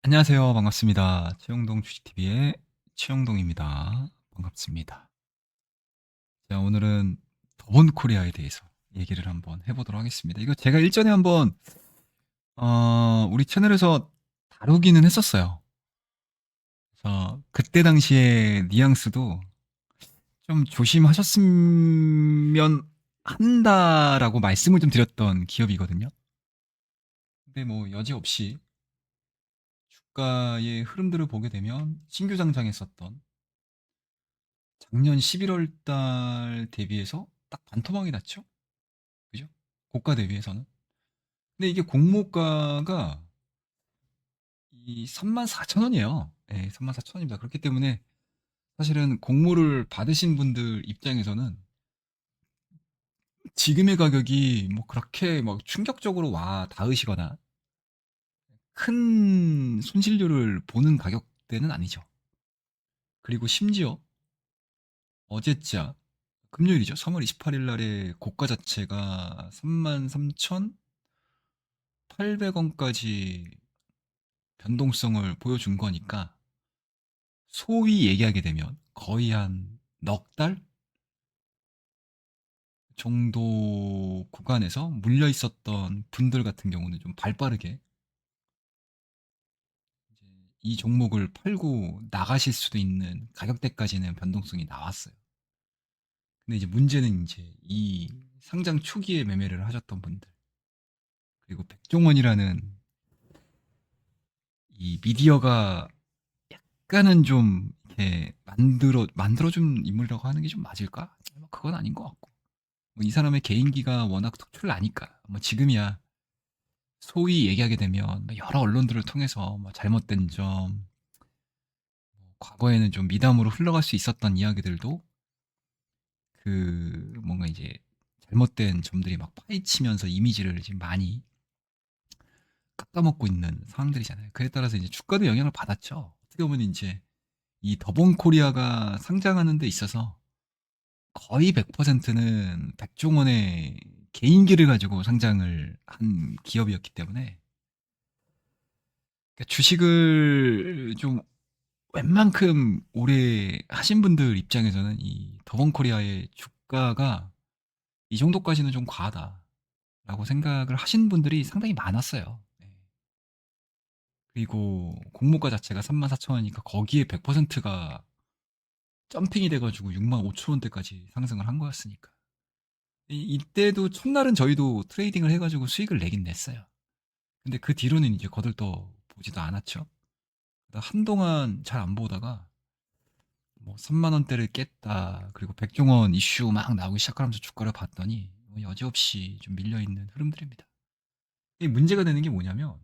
안녕하세요. 반갑습니다. 최영동 주식TV의 최영동입니다. 반갑습니다. 자, 오늘은 더본 코리아에 대해서 얘기를 한번 해보도록 하겠습니다. 이거 제가 일전에 한번, 우리 채널에서 다루기는 했었어요. 그래서 그때 당시에 뉘앙스도 좀 조심하셨으면 한다라고 말씀을 좀 드렸던 기업이거든요. 근데 뭐 여지없이 주가의 흐름들을 보게 되면 신규 상장했었던 작년 11월 달 대비해서 딱 반토막이 났죠? 그죠? 고가 대비해서는. 근데 이게 공모가가 이 34,000원이에요. 예, 34,000원입니다. 그렇기 때문에 사실은 공모를 받으신 분들 입장에서는 지금의 가격이 뭐 그렇게 막 충격적으로 와 닿으시거나 큰 손실률을 보는 가격대는 아니죠. 그리고 심지어 어제자 금요일이죠. 3월 28일 날에 고가 자체가 33,800원까지 변동성을 보여준 거니까 소위 얘기하게 되면 거의 한 넉 달 정도 구간에서 물려 있었던 분들 같은 경우는 좀 발빠르게 이제 이 종목을 팔고 나가실 수도 있는 가격대까지는 변동성이 나왔어요. 근데 이제 문제는 이제 이 상장 초기에 매매를 하셨던 분들 그리고 백종원이라는 이 미디어가 약간은 좀 이렇게 만들어준 인물이라고 하는 게 좀 맞을까? 뭐 그건 아닌 것 같고. 뭐 이 사람의 개인기가 워낙 특출나니까. 뭐 지금이야 소위 얘기하게 되면 뭐 여러 언론들을 통해서 뭐 잘못된 점, 뭐 과거에는 좀 미담으로 흘러갈 수 있었던 이야기들도 그 뭔가 이제 잘못된 점들이 막 파헤치면서 이미지를 지금 많이 깎아먹고 있는 상황들이잖아요. 그에 따라서 이제 주가도 영향을 받았죠. 어떻게 보면 이제 이 더본 코리아가 상장하는 데 있어서 거의 100%는 백종원의 개인기를 가지고 상장을 한 기업이었기 때문에 그러니까 주식을 좀 웬만큼 오래 하신 분들 입장에서는 이 더본코리아의 주가가 이 정도까지는 좀 과하다라고 생각을 하신 분들이 상당히 많았어요. 네. 그리고 공모가 자체가 34,000원이니까 거기에 100%가 점핑이 돼가지고 65,000원대까지 상승을 한 거였으니까. 이때도 첫날은 저희도 트레이딩을 해가지고 수익을 내긴 냈어요. 근데 그 뒤로는 이제 거들떠 보지도 않았죠. 한동안 잘 안 보다가 뭐 3만 원대를 깼다. 그리고 백종원 이슈 막 나오기 시작하면서 주가를 봤더니 뭐 여지없이 좀 밀려 있는 흐름들입니다. 이 문제가 되는 게 뭐냐면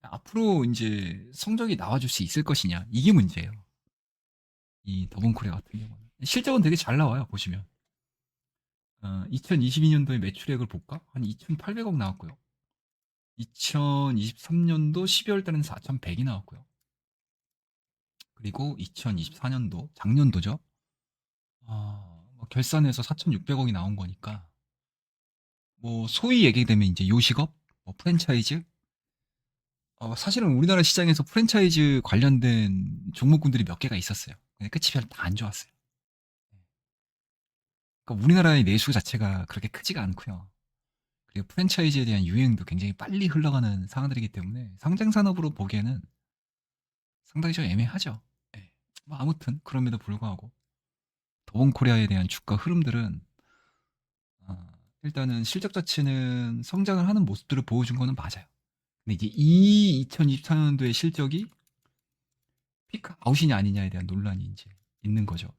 앞으로 이제 성적이 나와줄 수 있을 것이냐 이게 문제예요. 이 더본코리아 같은 경우는 실적은 되게 잘 나와요. 보시면 2022년도에 매출액을 볼까? 한 2,800억 나왔고요. 2023년도 12월 달에는 4,100이 나왔고요. 그리고 2024년도 작년도죠. 뭐 결산해서 4,600억이 나온 거니까 뭐 소위 얘기되면 이제 요식업, 뭐 프랜차이즈. 사실은 우리나라 시장에서 프랜차이즈 관련된 종목군들이 몇 개가 있었어요. 근데 끝이 별로 다 안 좋았어요. 그러니까 우리나라의 내수 자체가 그렇게 크지가 않고요. 그리고 프랜차이즈에 대한 유행도 굉장히 빨리 흘러가는 상황들이기 때문에 상장 산업으로 보기에는 상당히 좀 애매하죠. 예. 뭐 아무튼 그럼에도 불구하고 더본코리아에 대한 주가 흐름들은 일단은 실적 자체는 성장을 하는 모습들을 보여준 거는 맞아요. 근데 이제 이 2024년도의 실적이 피크 아웃이냐 아니냐에 대한 논란이 이제 있는 거죠.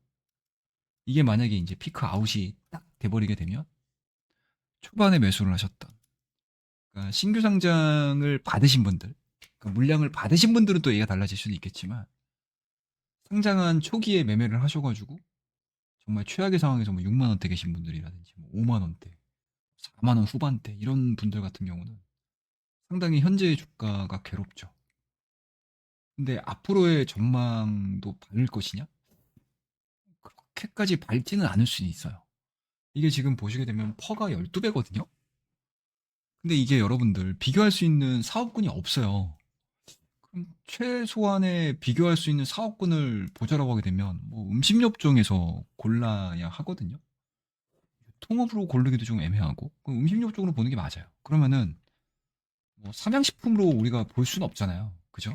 이게 만약에 이제 피크 아웃이 딱 돼버리게 되면 초반에 매수를 하셨던 그러니까 신규 상장을 받으신 분들, 그러니까 물량을 받으신 분들은 또 얘기가 달라질 수는 있겠지만 상장한 초기에 매매를 하셔가지고 정말 최악의 상황에서 뭐 6만 원대 계신 분들이라든지 뭐 5만 원대, 4만 원 후반대 이런 분들 같은 경우는 상당히 현재의 주가가 괴롭죠. 근데 앞으로의 전망도 밝을 것이냐? 그렇게까지 밝지는 않을 수는 있어요. 이게 지금 보시게 되면 퍼가 12배거든요? 근데 이게 여러분들 비교할 수 있는 사업군이 없어요. 그럼 최소한의 비교할 수 있는 사업군을 보자라고 하게 되면 뭐 음식료종에서 골라야 하거든요. 통업으로 고르기도 좀 애매하고 그럼 음식료 쪽으로 보는 게 맞아요. 그러면은 뭐 삼양식품으로 우리가 볼 수는 없잖아요. 그죠?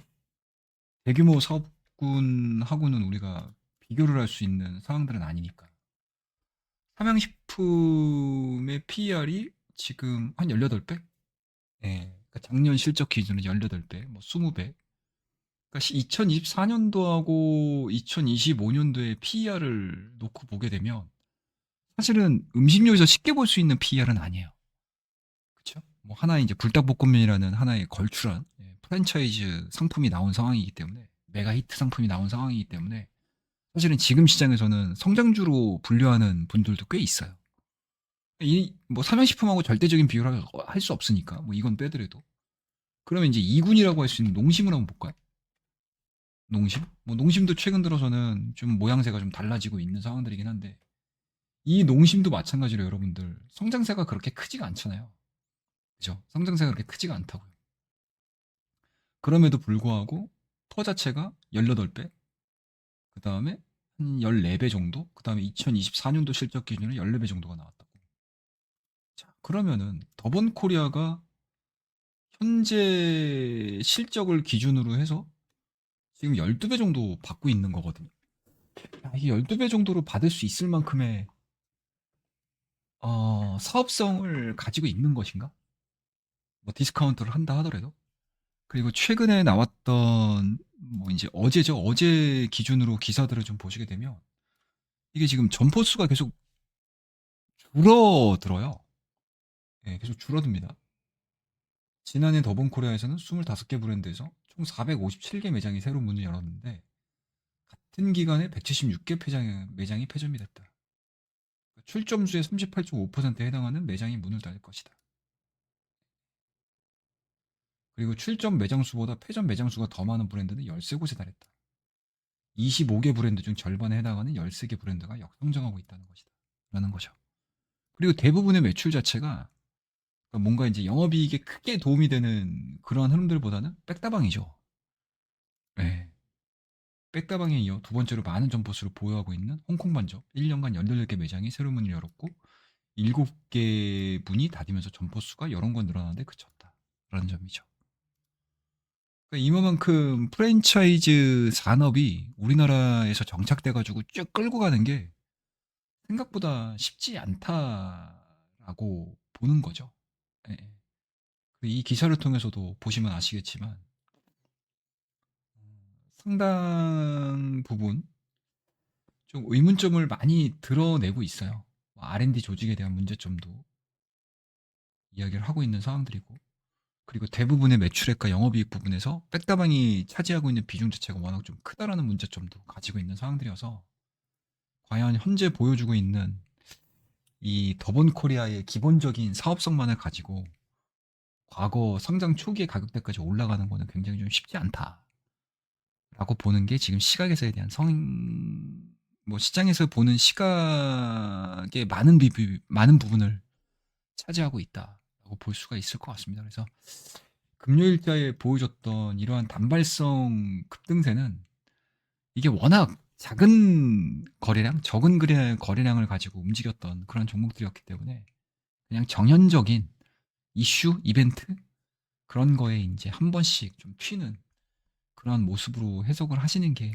대규모 사업군하고는 우리가 비교를 할 수 있는 상황들은 아니니까. 삼양식품의 PER이 지금 한 18배? 예. 그러니까 작년 실적 기준으로 18배, 뭐 20배. 그러니까 2024년도하고 2025년도의 PER을 놓고 보게 되면 사실은 음식료에서 쉽게 볼 수 있는 PER은 아니에요. 그쵸? 뭐 하나의 이제 불닭볶음면이라는 하나의 걸출한 프랜차이즈 상품이 나온 상황이기 때문에 메가 히트 상품이 나온 상황이기 때문에 사실은 지금 시장에서는 성장주로 분류하는 분들도 꽤 있어요. 이 뭐 삼양식품하고 절대적인 비교를 할 수 없으니까 뭐 이건 빼더라도 그러면 이제 2군이라고 할 수 있는 농심을 한번 볼까요? 농심? 뭐 농심도 최근 들어서는 좀 모양새가 좀 달라지고 있는 상황들이긴 한데 이 농심도 마찬가지로 여러분들 성장세가 그렇게 크지가 않잖아요. 그죠? 성장세가 그렇게 크지가 않다고요. 그럼에도 불구하고 퍼 자체가 18배, 그 다음에 한 14배 정도, 그 다음에 2024년도 실적 기준으로 14배 정도가 나왔다고. 자, 그러면은 더본 코리아가 현재 실적을 기준으로 해서 지금 12배 정도 받고 있는 거거든요. 야, 이게 12배 정도로 받을 수 있을 만큼의 사업성을 가지고 있는 것인가? 뭐 디스카운트를 한다 하더라도. 그리고 최근에 나왔던 뭐 이제 어제죠. 어제 기준으로 기사들을 좀 보시게 되면 이게 지금 점포 수가 계속 줄어들어요. 예, 계속 줄어듭니다. 지난해 더본코리아에서는 25개 브랜드에서 총 457개 매장이 새로 문을 열었는데 같은 기간에 176개 매장이 폐점이 됐다. 출점수의 38.5%에 해당하는 매장이 문을 닫을 것이다. 그리고 출점 매장 수보다 폐점 매장 수가 더 많은 브랜드는 13곳에 달했다. 25개 브랜드 중 절반에 해당하는 13개 브랜드가 역성장하고 있다는 것이다. 라는 거죠. 그리고 대부분의 매출 자체가 그러니까 뭔가 이제 영업이익에 크게 도움이 되는 그러한 흐름들보다는 백다방이죠. 네. 백다방에 이어 두 번째로 많은 점포 수를 보유하고 있는 홍콩 반점 1년간 18개 매장이 새로 문을 열었고 7개 문이 닫으면서 점포 수가 여러 건 늘어나는데 그쳤다. 라는 점이죠. 그러니까 이만큼 프랜차이즈 산업이 우리나라에서 정착돼가지고 쭉 끌고 가는 게 생각보다 쉽지 않다라고 보는 거죠. 예. 이 기사를 통해서도 보시면 아시겠지만 상당 부분 좀 의문점을 많이 드러내고 있어요. 뭐 R&D 조직에 대한 문제점도 이야기를 하고 있는 상황들이고 그리고 대부분의 매출액과 영업이익 부분에서 백다방이 차지하고 있는 비중 자체가 워낙 좀 크다라는 문제점도 가지고 있는 상황들이어서 과연 현재 보여주고 있는 이 더본 코리아의 기본적인 사업성만을 가지고 과거 상장 초기의 가격대까지 올라가는 거는 굉장히 좀 쉽지 않다라고 보는 게 지금 시각에서에 대한 뭐 시장에서 보는 시각의 많은 부분을 차지하고 있다라고 볼 수가 있을 것 같습니다. 그래서 금요일자에 보여줬던 이러한 단발성 급등세는 이게 워낙 작은 거래량, 적은 거래량을 가지고 움직였던 그런 종목들이었기 때문에 그냥 정현적인 이슈, 이벤트 그런 거에 이제 한 번씩 좀 튀는 그런 모습으로 해석을 하시는 게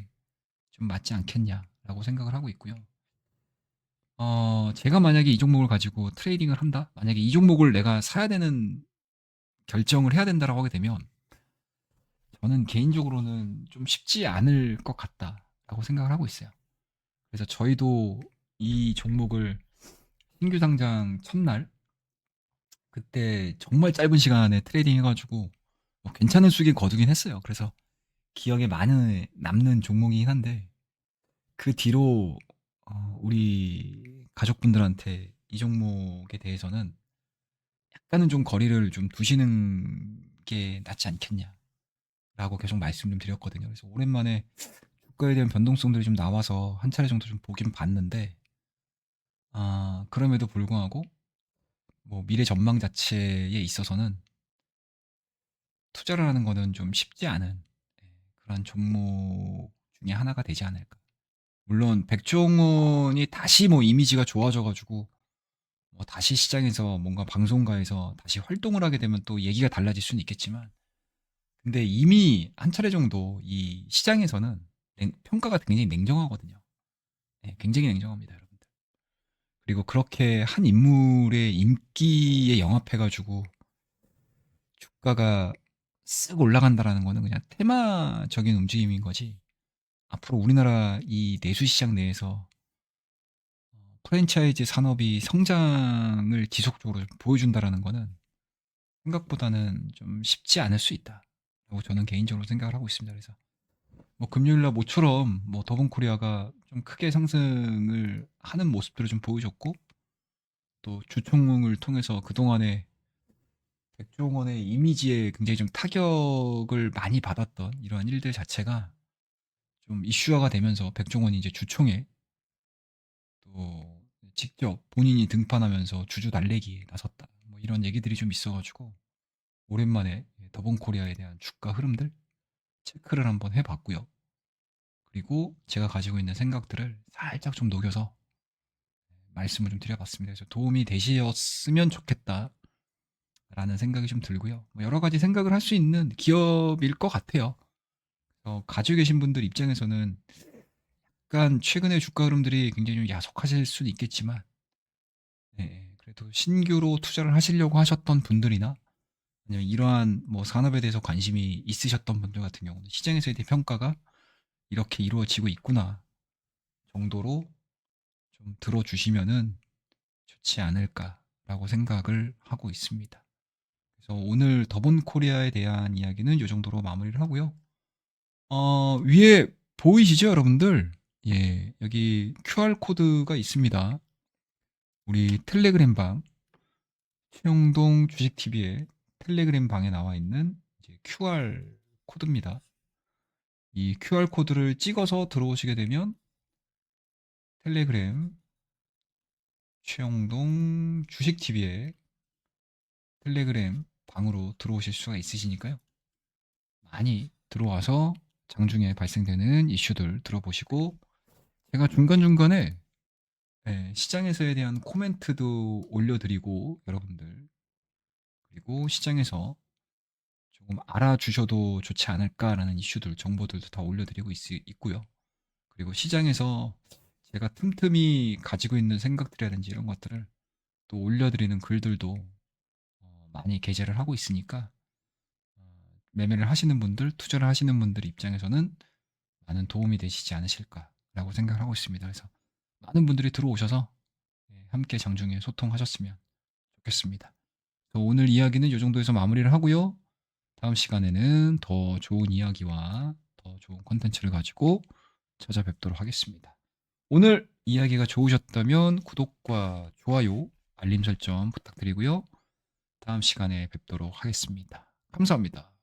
좀 맞지 않겠냐라고 생각을 하고 있고요. 제가 만약에 이 종목을 가지고 트레이딩을 한다? 만약에 이 종목을 내가 사야 되는 결정을 해야 된다라고 하게 되면 저는 개인적으로는 좀 쉽지 않을 것 같다라고 생각을 하고 있어요. 그래서 저희도 이 종목을 신규 상장 첫날 그때 정말 짧은 시간에 트레이딩 해가지고 뭐 괜찮은 수익을 거두긴 했어요. 그래서 기억에 많이 남는 종목이긴 한데 그 뒤로 우리 가족분들한테 이 종목에 대해서는 약간은 좀 거리를 좀 두시는 게 낫지 않겠냐라고 계속 말씀 좀 드렸거든요. 그래서 오랜만에 주가에 대한 변동성들이 좀 나와서 한 차례 정도 좀 보긴 봤는데 그럼에도 불구하고 뭐 미래 전망 자체에 있어서는 투자를 하는 거는 좀 쉽지 않은 그런 종목 중에 하나가 되지 않을까. 물론 백종원이 다시 뭐 이미지가 좋아져 가지고 뭐 다시 시장에서 뭔가 방송가에서 다시 활동을 하게 되면 또 얘기가 달라질 수는 있겠지만, 근데 이미 한 차례 정도 이 시장에서는 평가가 굉장히 냉정하거든요. 네, 굉장히 냉정합니다, 여러분들. 그리고 그렇게 한 인물의 인기에 영합해가지고 주가가 쓱 올라간다라는 거는 그냥 테마적인 움직임인 거지. 앞으로 우리나라 이 내수 시장 내에서 프랜차이즈 산업이 성장을 지속적으로 보여준다라는 거는 생각보다는 좀 쉽지 않을 수 있다라고 저는 개인적으로 생각을 하고 있습니다. 그래서 뭐 금요일 날 모처럼 뭐 더본코리아가 좀 크게 상승을 하는 모습들을 좀 보여줬고, 또 주총을 통해서 그동안에 백종원의 이미지에 굉장히 좀 타격을 많이 받았던 이러한 일들 자체가 좀 이슈화가 되면서 백종원이 이제 주총에 또 직접 본인이 등판하면서 주주 달래기에 나섰다, 뭐 이런 얘기들이 좀 있어가지고 오랜만에 더본코리아에 대한 주가 흐름들 체크를 한번 해봤고요. 그리고 제가 가지고 있는 생각들을 살짝 좀 녹여서 말씀을 좀 드려봤습니다. 그래서 도움이 되셨으면 좋겠다라는 생각이 좀 들고요. 뭐 여러 가지 생각을 할 수 있는 기업일 것 같아요. 가지고 계신 분들 입장에서는 약간 최근의 주가 흐름들이 굉장히 좀 야속하실 수는 있겠지만, 그래도 신규로 투자를 하시려고 하셨던 분들이나 아니면 이러한 뭐 산업에 대해서 관심이 있으셨던 분들 같은 경우는 시장에서의 평가가 이렇게 이루어지고 있구나 정도로 좀 들어주시면은 좋지 않을까라고 생각을 하고 있습니다. 그래서 오늘 더본 코리아에 대한 이야기는 이 정도로 마무리를 하고요. 위에 보이시죠, 여러분들? 예, 여기 QR 코드가 있습니다. 우리 텔레그램 방, 최영동 주식TV의 텔레그램 방에 나와 있는 이제 QR 코드입니다. 이 QR 코드를 찍어서 들어오시게 되면 텔레그램 최영동 주식TV의 텔레그램 방으로 들어오실 수가 있으시니까요. 많이 들어와서 장중에 발생되는 이슈들 들어보시고, 제가 중간중간에 시장에서에 대한 코멘트도 올려드리고, 여러분들 그리고 시장에서 조금 알아주셔도 좋지 않을까라는 이슈들 정보들도 다 올려드리고 있고요. 그리고 시장에서 제가 틈틈이 가지고 있는 생각들이라든지 이런 것들을 또 올려드리는 글들도 많이 게재를 하고 있으니까 매매를 하시는 분들, 투자를 하시는 분들 입장에서는 많은 도움이 되시지 않으실까라고 생각을 하고 있습니다. 그래서 많은 분들이 들어오셔서 함께 장중에 소통하셨으면 좋겠습니다. 오늘 이야기는 이 정도에서 마무리를 하고요. 다음 시간에는 더 좋은 이야기와 더 좋은 콘텐츠를 가지고 찾아뵙도록 하겠습니다. 오늘 이야기가 좋으셨다면 구독과 좋아요, 알림 설정 부탁드리고요. 다음 시간에 뵙도록 하겠습니다. 감사합니다.